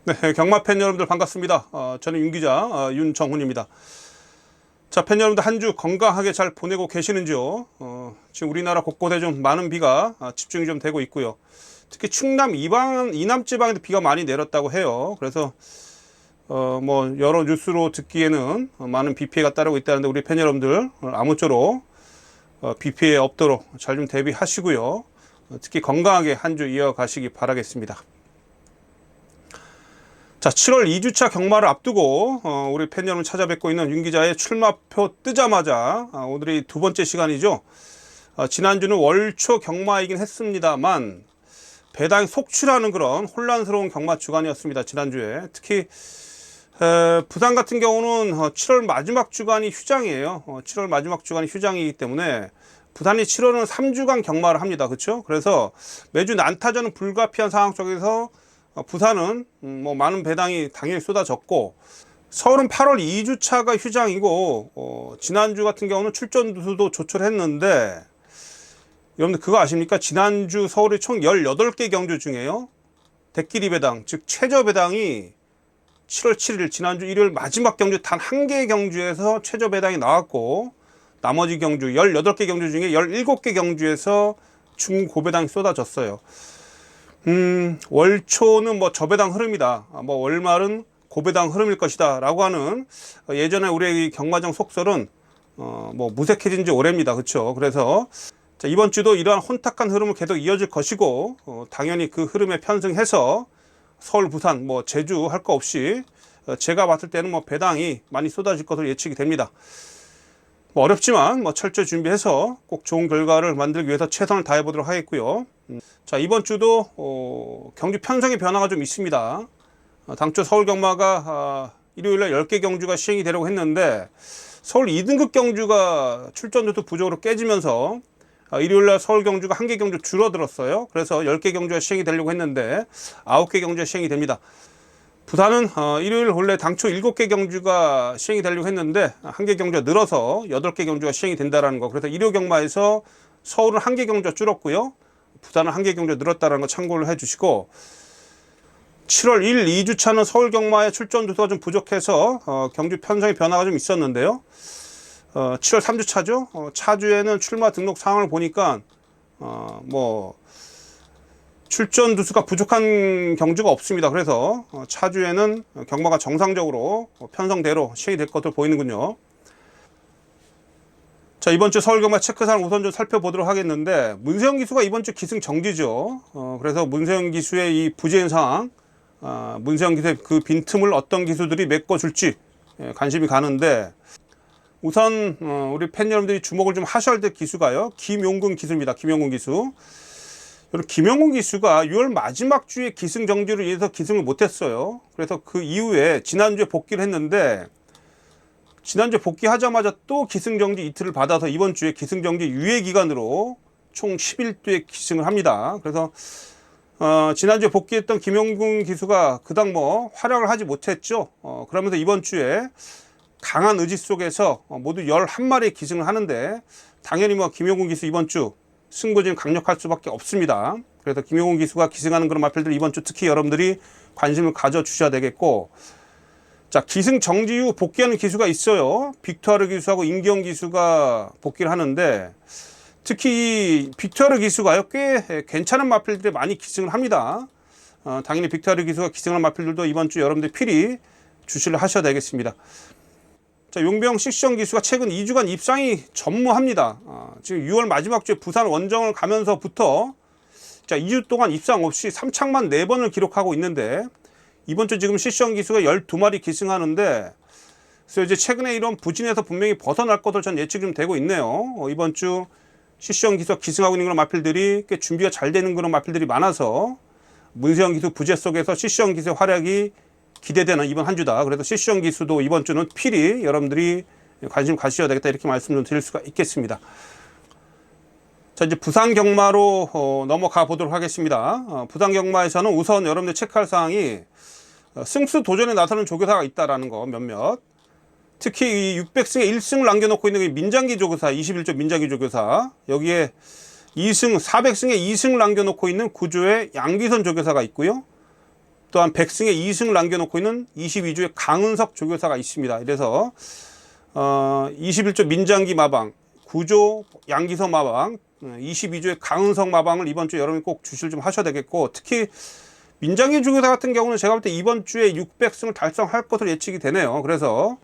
네, 경마 팬 여러분들 반갑습니다. 저는 윤 기자 윤정훈입니다. 자, 팬 여러분들 한 주 건강하게 잘 보내고 계시는지요? 지금 우리나라 곳곳에 좀 많은 비가 집중이 좀 되고 있고요. 특히 충남 이남 지방에도 비가 많이 내렸다고 해요. 그래서 뭐 여러 뉴스로 듣기에는 많은 비 피해가 따르고 있다는데 우리 팬 여러분들 아무쪼록 비 피해 없도록 잘 좀 대비하시고요. 특히 건강하게 한 주 이어가시기 바라겠습니다. 자, 7월 2주차 경마를 앞두고 우리 팬 여러분 찾아뵙고 있는 윤 기자의 출마표 뜨자마자 오늘이 두 번째 시간이죠. 지난주는 월초 경마이긴 했습니다만 배당이 속출하는 그런 혼란스러운 경마 주간이었습니다. 지난주에 특히 부산 같은 경우는 7월 마지막 주간이 휴장이에요. 7월 마지막 주간이 휴장이기 때문에 부산이 7월은 3주간 경마를 합니다. 그렇죠? 그래서 매주 난타전은 불가피한 상황 속에서 부산은 뭐 많은 배당이 당연히 쏟아졌고, 서울은 8월 2주차가 휴장이고 지난주 같은 경우는 출전 두수도 조촐했는데, 여러분들 그거 아십니까? 지난주 서울이 총 18개 경주 중에요, 대끼리 배당, 즉 최저 배당이 7월 7일 지난주 일요일 마지막 경주 단 한 개의 경주에서 최저 배당이 나왔고, 나머지 경주 18개 경주 중에 17개 경주에서 중고배당이 쏟아졌어요. 월초는 뭐 저배당 흐름이다, 뭐 월말은 고배당 흐름일 것이다 라고 하는 예전에 우리의 경마장 속설은 뭐 무색해진 지 오래입니다. 그렇죠? 그래서 자, 이번 주도 이러한 혼탁한 흐름을 계속 이어질 것이고, 당연히 그 흐름에 편승해서 서울, 부산, 뭐 제주 할 거 없이 제가 봤을 때는 뭐 배당이 많이 쏟아질 것으로 예측이 됩니다. 뭐 어렵지만 뭐 철저히 준비해서 꼭 좋은 결과를 만들기 위해서 최선을 다해 보도록 하겠고요. 자, 이번 주도 경주 편성의 변화가 좀 있습니다. 당초 서울 경마가 일요일날 10개 경주가 시행이 되려고 했는데, 서울 2등급 경주가 출전료도 부족으로 깨지면서 일요일날 서울 경주가 1개 경주 줄어들었어요. 그래서 10개 경주가 시행이 되려고 했는데 9개 경주가 시행이 됩니다. 부산은 일요일 원래 당초 7개 경주가 시행이 되려고 했는데 1개 경주가 늘어서 8개 경주가 시행이 된다는 거. 그래서 일요 경마에서 서울은 1개 경주가 줄었고요, 부산은 1개 경주가 늘었다는 거 참고를 해주시고, 7월 1, 2주차는 서울 경마의 출전 두수가 좀 부족해서 경주 편성의 변화가 좀 있었는데요. 7월 3주차죠. 차주에는 출마 등록 사항을 보니까 뭐 출전 두수가 부족한 경주가 없습니다. 그래서 차주에는 경마가 정상적으로 편성대로 시행이 될 것으로 보이는군요. 자, 이번 주 서울 경마 체크사항 우선 좀 살펴보도록 하겠는데, 문세영 기수가 이번 주 기승 정지죠. 그래서 문세영 기수의 이 부재인 상황, 문세영 기수의 그 빈틈을 어떤 기수들이 메꿔줄지 관심이 가는데, 우선 우리 팬 여러분들이 주목을 좀 하셔야 될 기수가요, 김용근 기수입니다. 김용근 기수. 김용근 기수가 6월 마지막 주에 기승 정지로 인해서 기승을 못했어요. 그래서 그 이후에 지난주에 복귀를 했는데, 지난주에 복귀하자마자 또 기승 정지 이틀을 받아서 이번 주에 기승 정지 유예 기간으로 총 11두의 기승을 합니다. 그래서 지난주에 복귀했던 김용근 기수가 그닥 뭐 활약을 하지 못했죠. 그러면서 이번 주에 강한 의지 속에서 모두 11마리의 기승을 하는데, 당연히 뭐 김용근 기수 이번 주 승부는 강력할 수밖에 없습니다. 그래서 김용근 기수가 기승하는 그런 마필들 이번 주 특히 여러분들이 관심을 가져주셔야 되겠고, 자, 기승 정지 후 복귀하는 기수가 있어요. 빅투아르 기수하고 임기영 기수가 복귀를 하는데, 특히 이 빅투아르 기수가요, 꽤 괜찮은 마필들이 많이 기승을 합니다. 당연히 빅투아르 기수가 기승하는 마필들도 이번 주 여러분들 필히 주시를 하셔야 되겠습니다. 자, 용병 식시정 기수가 최근 2주간 입상이 전무합니다. 지금 6월 마지막 주에 부산 원정을 가면서부터 자, 2주 동안 입상 없이 3착만 4번을 기록하고 있는데, 이번 주 지금 식시정 기수가 12마리 기승하는데, 그래서 이제 최근에 이런 부진에서 분명히 벗어날 것으로 전 예측이 좀 되고 있네요. 이번 주 식시정 기수가 기승하고 있는 그런 마필들이 꽤 준비가 잘 되는 그런 마필들이 많아서 문세영 기수 부재 속에서 식시정 기수의 활약이 기대되는 이번 한 주다. 그래서 식시정 기수도 이번 주는 필히 여러분들이 관심 가지셔야 되겠다, 이렇게 말씀 좀 드릴 수가 있겠습니다. 자, 이제 부산 경마로 넘어가 보도록 하겠습니다. 부산 경마에서는 우선 여러분들 체크할 사항이 승수 도전에 나서는 조교사가 있다라는 거 몇몇. 특히 이 600승에 1승을 남겨놓고 있는 민장기 조교사, 21조 민장기 조교사, 여기에 400승에 2승을 남겨놓고 있는 구조의 양기선 조교사가 있고요. 또한 100승에 2승을 남겨놓고 있는 22조의 강은석 조교사가 있습니다. 이래서 21조 민장기 마방, 9조 양기석 마방, 22조의 강은석 마방을 이번 주에 여러분이 꼭 주시를 좀 하셔야 되겠고, 특히 민장기 조교사 같은 경우는 제가 볼 때 이번 주에 600승을 달성할 것으로 예측이 되네요. 그래서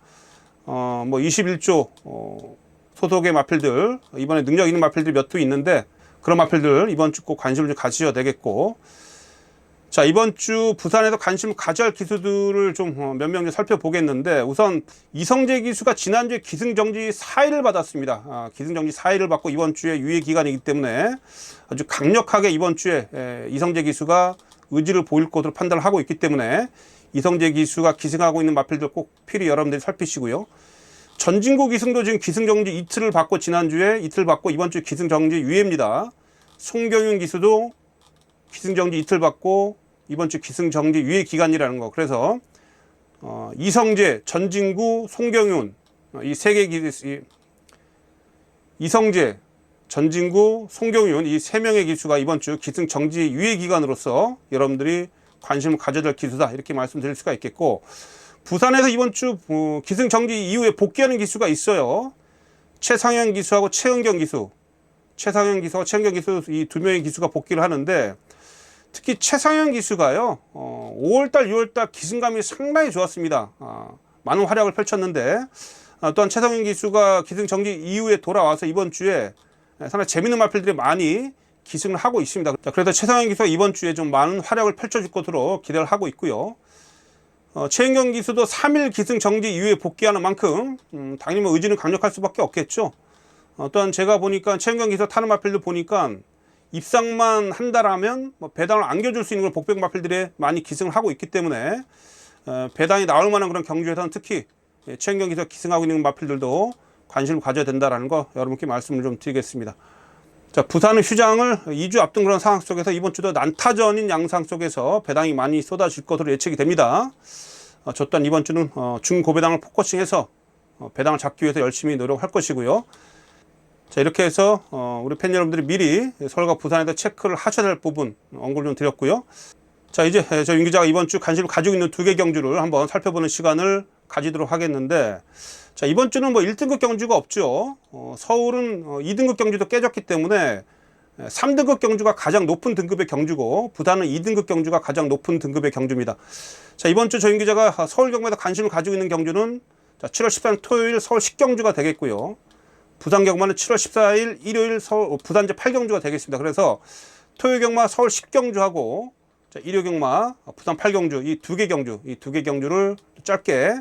뭐 21조 소속의 마필들, 이번에 능력 있는 마필들이 몇 두 있는데 그런 마필들 이번 주 꼭 관심을 좀 가지셔야 되겠고, 자, 이번 주 부산에서 관심을 가져야 할 기수들을 좀 몇 명 좀 살펴보겠는데, 우선 이성재 기수가 지난주에 기승정지 4일을 받았습니다. 기승정지 4일을 받고 이번 주에 유예 기간이기 때문에 아주 강력하게 이번 주에 이성재 기수가 의지를 보일 것으로 판단을 하고 있기 때문에 이성재 기수가 기승하고 있는 마필들 꼭 필히 여러분들이 살피시고요. 전진구 기승도 지금 기승정지 이틀을 받고 지난주에 이틀 받고 이번 주 기승정지 유예입니다. 송경윤 기수도 기승정지 이틀 받고 이번 주 기승정지 유예 기간이라는 거. 그래서 이성재, 전진구, 송경윤 이 세 개 기수, 이성재, 전진구, 송경윤 이 세 명의 기수가 이번 주 기승정지 유예 기간으로서 여러분들이 관심을 가져야 될 기수다, 이렇게 말씀드릴 수가 있겠고, 부산에서 이번 주 기승정지 이후에 복귀하는 기수가 있어요. 최상현 기수하고 최은경 기수, 최상현 기수와 최은경 기수 이 두 명의 기수가 복귀를 하는데, 특히 최상현 기수가요 5월달 6월달 기승감이 상당히 좋았습니다. 많은 활약을 펼쳤는데, 또한 최상현 기수가 기승정지 이후에 돌아와서 이번 주에 상당히 재밌는 마필들이 많이 기승을 하고 있습니다. 자, 그래서 최상현 기수가 이번 주에 좀 많은 활약을 펼쳐줄 것으로 기대를 하고 있고요. 최은경 기수도 3일 기승정지 이후에 복귀하는 만큼 당연히 뭐 의지는 강력할 수밖에 없겠죠. 또한 제가 보니까 최은경 기수 타는 마필들 보니까 입상만 한다라면 뭐 배당을 안겨줄 수 있는 걸 복병 마필들이 많이 기승을 하고 있기 때문에 배당이 나올 만한 그런 경주에서는 특히 최은경 기수가 기승하고 있는 마필들도 관심을 가져야 된다는 거 여러분께 말씀을 좀 드리겠습니다. 자, 부산은 휴장을 2주 앞둔 그런 상황 속에서 이번 주도 난타전인 양상 속에서 배당이 많이 쏟아질 것으로 예측이 됩니다. 저 또한 이번 주는 중고배당을 포커싱해서 배당을 잡기 위해서 열심히 노력할 것이고요. 자, 이렇게 해서 우리 팬 여러분들이 미리 서울과 부산에서 체크를 하셔야 될 부분 언급을 좀 드렸고요. 자, 이제 저 윤 기자가 이번 주 관심을 가지고 있는 두 개 경주를 한번 살펴보는 시간을 가지도록 하겠는데, 자, 이번 주는 뭐 1등급 경주가 없죠. 서울은 2등급 경주도 깨졌기 때문에 3등급 경주가 가장 높은 등급의 경주고, 부산은 2등급 경주가 가장 높은 등급의 경주입니다. 자, 이번 주 저 윤 기자가 서울 경마에서 관심을 가지고 있는 경주는 7월 14일 토요일 서울 10경주가 되겠고요. 부산 경마는 7월 14일 일요일 서울 부산 제8경주가 되겠습니다. 그래서 토요일 경마 서울 10경주하고 일요 경마 부산 8경주 이 두 개 경주를 짧게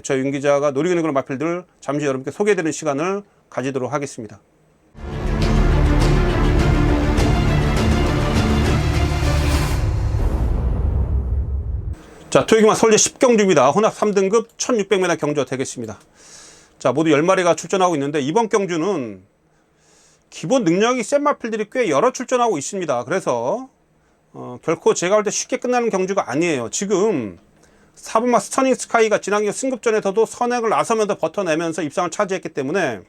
저 윤 기자가 노리고 있는 그런 마필들 잠시 여러분께 소개해드리는 시간을 가지도록 하겠습니다. 자, 토요일 경마 서울 제10경주입니다. 혼합 3등급 1600m 경주가 되겠습니다. 자, 모두 10마리가 출전하고 있는데, 이번 경주는 기본 능력이 센 마필들이 꽤 여러 출전하고 있습니다. 그래서 결코 제가 볼 때 쉽게 끝나는 경주가 아니에요. 지금 4번마 스터닝 스카이가 지난해 승급전에서도 선행을 나서면서 버텨내면서 입상을 차지했기 때문에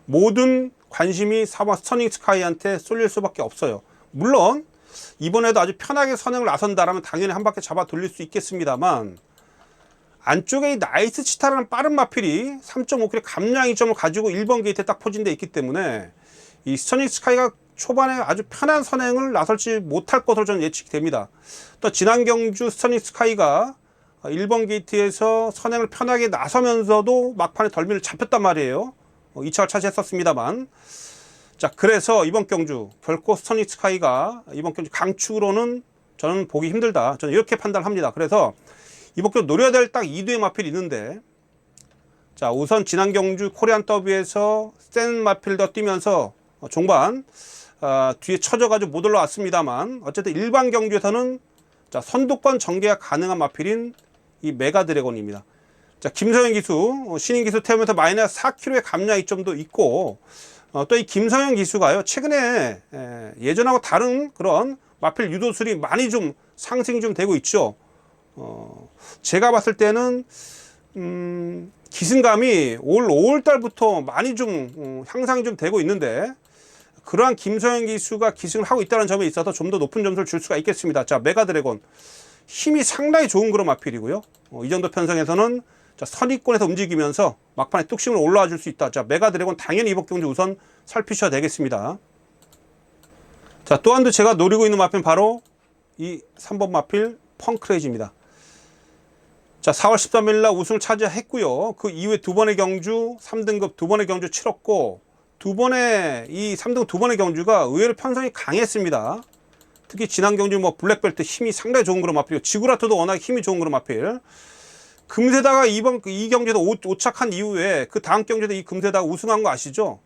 모든 관심이 4번마 스터닝 스카이한테 쏠릴 수밖에 없어요. 물론 이번에도 아주 편하게 선행을 나선다라면 당연히 한 바퀴 잡아 돌릴 수 있겠습니다만, 안쪽에 이 나이스 치타라는 빠른 마필이 3.5kg 감량 이점을 가지고 1번 게이트에 딱 포진되어 있기 때문에 이 스터닝 스카이가 초반에 아주 편한 선행을 나설지 못할 것으로 저는 예측이 됩니다. 또 지난 경주 스터닝 스카이가 1번 게이트에서 선행을 편하게 나서면서도 막판에 덜미를 잡혔단 말이에요. 2차를 차지했었습니다만. 자, 그래서 이번 경주 결코 스터닝 스카이가 이번 경주 강축으로는 저는 보기 힘들다, 저는 이렇게 판단합니다. 그래서 이번 경주 노려야 될 딱 2두의 마필이 있는데, 자, 우선 지난 경주 코리안 더비에서 센 마필도 뛰면서 종반 뒤에 쳐져가지고 못 올라왔습니다만, 어쨌든 일반 경주에서는 자, 선두권 전개가 가능한 마필인 이 메가 드래곤입니다. 자, 김서영 기수 신인 기수 태우면서 마이너스 4kg의 감량 이점도 있고, 또 이 김서영 기수가요 최근에 예전하고 다른 그런 마필 유도술이 많이 좀 상승이 좀 되고 있죠. 제가 봤을 때는 기승감이 올 5월 달부터 많이 좀 향상이 좀 되고 있는데, 그러한 김소영 기수가 기승을 하고 있다는 점에 있어서 좀 더 높은 점수를 줄 수가 있겠습니다. 자, 메가드래곤 힘이 상당히 좋은 그런 마필이고요. 이 정도 편성에서는 자, 선위권에서 움직이면서 막판에 뚝심을 올라와 줄 수 있다. 자, 메가드래곤 당연히 이번 경주 우선 살피셔야 되겠습니다. 자, 또 한 두 제가 노리고 있는 마필은 바로 이 3번 마필 펑크레이지입니다. 자, 4월 13일 날 우승을 차지했고요. 그 이후에 두 번의 경주 3등급 두 번의 경주 치렀고 두 번의 이 3등 두 번의 경주가 의외로 편성이 강했습니다. 특히 지난 경주 뭐 블랙벨트 힘이 상당히 좋은 그런 마필이고 지구라트도 워낙 힘이 좋은 그런 마필. 금세다가 이 경주에서 5착한 이후에 그 다음 경주에도 이 금세다가 우승한 거 아시죠?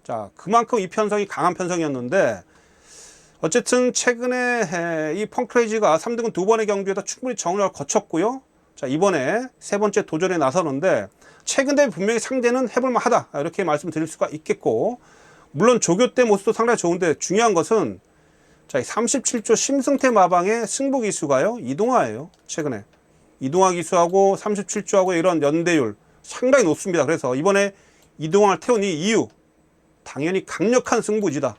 자, 그만큼 이 편성이 강한 편성이었는데 어쨌든 최근에 이 펑크레이지가 3등은 두 번의 경주에다 충분히 정렬을 거쳤고요. 자, 이번에 세 번째 도전에 나서는데 최근 대비 분명히 상대는 해볼만 하다 이렇게 말씀드릴 수가 있겠고, 물론 조교 때 모습도 상당히 좋은데 중요한 것은 자, 37조 심승태 마방의 승부 기수가요 이동화예요. 최근에 이동화 기수하고 37조하고 이런 연대율 상당히 높습니다. 그래서 이번에 이동화를 태운 이 이유 당연히 강력한 승부지다.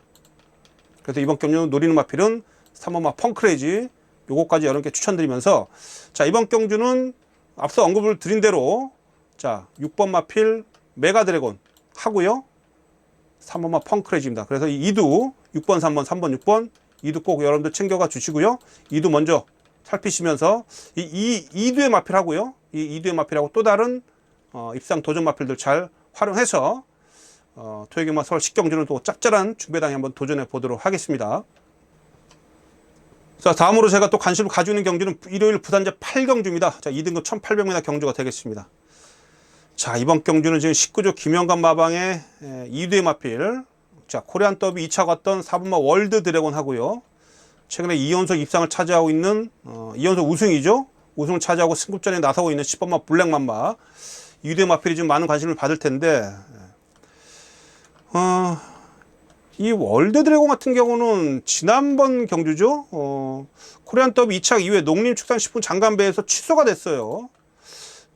그래서 이번 경주 노리는 마필은 3번마 펑크레이지 요거까지 여러분께 추천드리면서, 자, 이번 경주는 앞서 언급을 드린 대로 자, 6번 마필 메가드래곤 하고요 3번마 펑크레이지입니다. 그래서 이 2두 6번 3번 3번 6번 2두 꼭 여러분들 챙겨가 주시고요. 2두 먼저 살피시면서 이 2두의 마필 하고요 이 2두의 마필하고 또 다른 입상 도전 마필들 잘 활용해서 토요일경마 서울 10경주는 또 짭짤한 중배당에 한번 도전해 보도록 하겠습니다. 자, 다음으로 제가 또 관심을 가지고 있는 경주는 일요일 부산제 8경주입니다. 자, 2등급 1800m 경주가 되겠습니다. 자, 이번 경주는 지금 19조 김영관 마방의 2두의 마필, 자, 코리안 더비 2차 갔던 4번마 월드 드래곤 하고요. 최근에 2연속 입상을 차지하고 있는 2연속 우승이죠. 우승을 차지하고 승급전에 나서고 있는 10번마 블랙맘마 2두의 마필이 좀 많은 관심을 받을 텐데, 이 월드 드래곤 같은 경우는 지난번 경주죠. 코리안 더비 2차 이후에 농림축산식품 장관배에서 취소가 됐어요.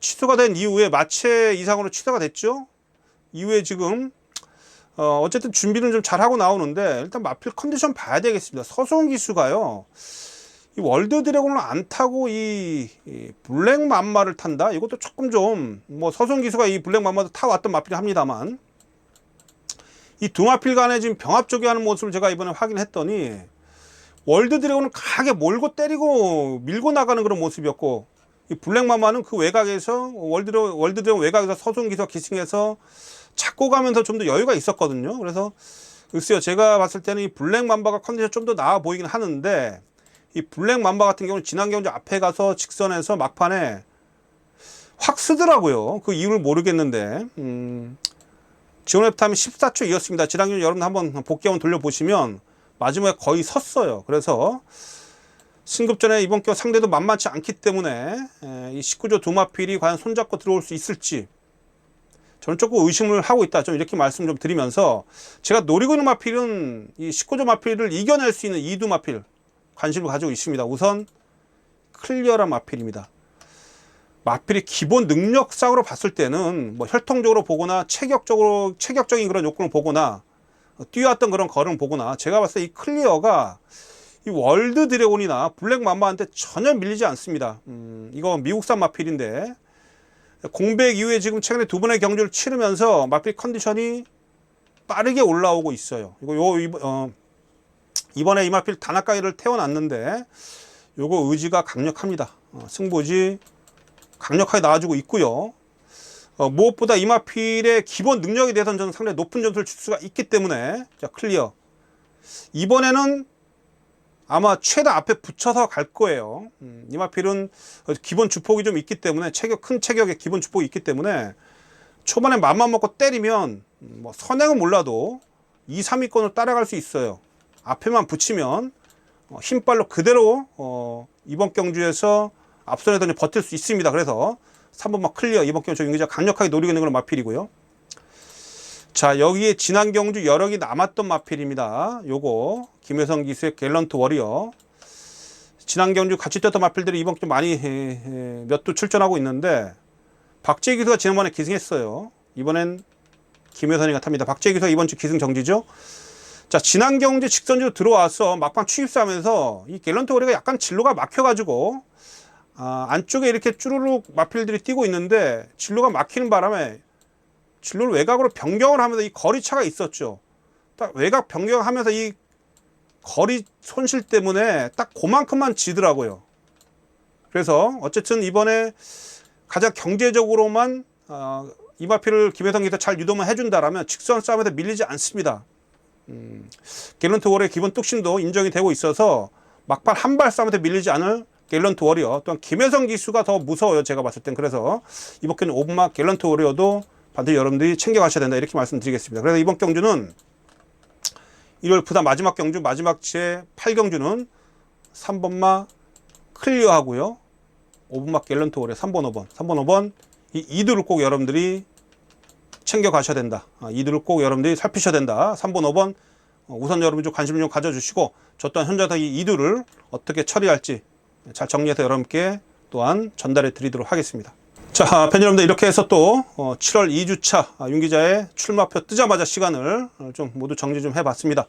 취소가 된 이후에 마체 이상으로 취소가 됐죠. 이후에 지금 어쨌든 준비는 좀 잘하고 나오는데 일단 마필 컨디션 봐야 되겠습니다. 서소은 기수가요 이 월드 드래곤을 안 타고 이 블랙 맘마를 탄다. 이것도 조금 좀 뭐 서소은 기수가 이 블랙 맘마도 타왔던 마필이 합니다만 이 두 마필 간에 지금 병합 조교하는 모습을 제가 이번에 확인했더니 월드 드래곤은 강하게 몰고 때리고 밀고 나가는 그런 모습이었고, 이 블랙 맘마는 그 외곽에서 월드 드래곤 외곽에서 서소은 기수가 기승해서 잡고 가면서 좀 더 여유가 있었거든요. 그래서 글쎄요, 제가 봤을 때는 이 블랙 맘바가 컨디션 좀 더 나아 보이긴 하는데 이 블랙 맘바 같은 경우는 지난 경주 앞에 가서 직선에서 막판에 확 쓰더라고요. 그 이유를 모르겠는데 지원랩 타임이 14초이었습니다. 지난 경주 여러분 한번 복귀 한번 돌려보시면 마지막에 거의 섰어요. 그래서 승급전에 이번 경우 상대도 만만치 않기 때문에 이 19조 두 마필이 과연 손잡고 들어올 수 있을지 저는 조금 의심을 하고 있다. 좀 이렇게 말씀 좀 드리면서, 제가 노리고 있는 마필은 이 19조 마필을 이겨낼 수 있는 2두 마필 관심을 가지고 있습니다. 우선 클리어란 마필입니다. 마필이 기본 능력상으로 봤을 때는 뭐 혈통적으로 보거나 체격적인 그런 요건을 보거나 뛰어왔던 그런 걸음을 보거나 제가 봤을 때 이 클리어가 이 월드 드래곤이나 블랙 맘마한테 전혀 밀리지 않습니다. 이거 미국산 마필인데 공백 이후에 지금 최근에 두 번의 경주를 치르면서 마필 컨디션이 빠르게 올라오고 있어요. 이번에 이 마필 다나카이를 태워놨는데 요거 의지가 강력합니다. 승부지 강력하게 나와주고 있고요. 무엇보다 이 마필의 기본 능력에 대해서는 저는 상당히 높은 점수를 줄 수가 있기 때문에, 자, 클리어. 이번에는 아마 최다 앞에 붙여서 갈 거예요. 이 마필은 기본 주폭이 좀 있기 때문에 큰 체격의 기본 주폭이 있기 때문에 초반에 맘만 먹고 때리면 뭐 선행은 몰라도 2, 3위권을 따라갈 수 있어요. 앞에만 붙이면 힘빨로 그대로 이번 경주에서 앞선에서 버틸 수 있습니다. 그래서 3번마 클리어 이번 경주 경기자 강력하게 노리고 있는 그런 마필이고요. 자, 여기에 지난 경주 여력이 남았던 마필입니다. 요거 김혜성 기수의 갤런트 워리어. 지난 경주 같이 뛰었던 마필들이 이번 경주 많이 몇 두 출전하고 있는데 박재희 기수가 지난번에 기승했어요. 이번엔 김혜선이가 탑니다. 박재희 기수가 이번 주 기승 정지죠. 자, 진한경제 직선주로 들어와서 막판 추입사하면서 이 갤런트 워리가 약간 진로가 막혀가지고 안쪽에 이렇게 쭈루룩 마필들이 뛰고 있는데 진로가 막히는 바람에 진로를 외곽으로 변경을 하면서 이 거리차가 있었죠. 딱 외곽 변경하면서 이 거리 손실 때문에 딱 그만큼만 지더라고요. 그래서 어쨌든 이번에 가장 경제적으로만 이 마필을 김혜성 기사 잘 유도만 해준다라면 직선 싸움에서 밀리지 않습니다. 갤런트 워리의 기본 뚝심도 인정이 되고 있어서 막판 한발 싸움에서 밀리지 않을 갤런트 워리어, 또한 김혜성 기수가 더 무서워요. 제가 봤을 땐. 그래서 이번 경기는 오분막 갤런트 워리어도 반드시 여러분들이 챙겨가셔야 된다, 이렇게 말씀드리겠습니다. 그래서 이번 경주는 일요일 부다 마지막 경주, 마지막 제 8경주는 3번마 클리어하고요, 5분막 갤런트 워리어 3번 5번 이 2두를 꼭 여러분들이 챙겨 가셔야 된다. 2두를 꼭 여러분들이 살피셔야 된다. 3번 5번 우선 여러분 좀 관심 좀 가져주시고, 저 또한 현장에서 이 2두를 어떻게 처리할지 잘 정리해서 여러분께 또한 전달해 드리도록 하겠습니다. 자, 팬 여러분들, 이렇게 해서 또 7월 2주차 윤 기자의 출마표 뜨자마자 시간을 좀 모두 정리 좀 해봤습니다.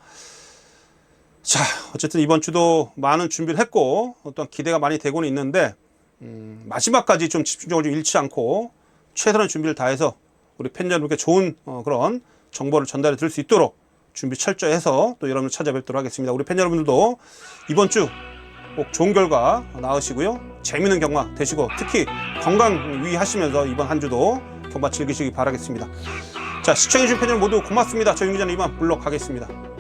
자, 어쨌든 이번 주도 많은 준비를 했고 또한 기대가 많이 되고는 있는데 마지막까지 좀 집중력을 좀 잃지 않고 최선의 준비를 다해서 우리 팬 여러분께 좋은 그런 정보를 전달해 드릴 수 있도록 준비 철저히 해서 또 여러분을 찾아뵙도록 하겠습니다. 우리 팬 여러분들도 이번 주 꼭 좋은 결과 나으시고요, 재미있는 경마 되시고 특히 건강 유의하시면서 이번 한 주도 경마 즐기시기 바라겠습니다. 자, 시청해주신 팬 여러분 모두 고맙습니다. 저 윤 기자는 이만 물러가겠습니다.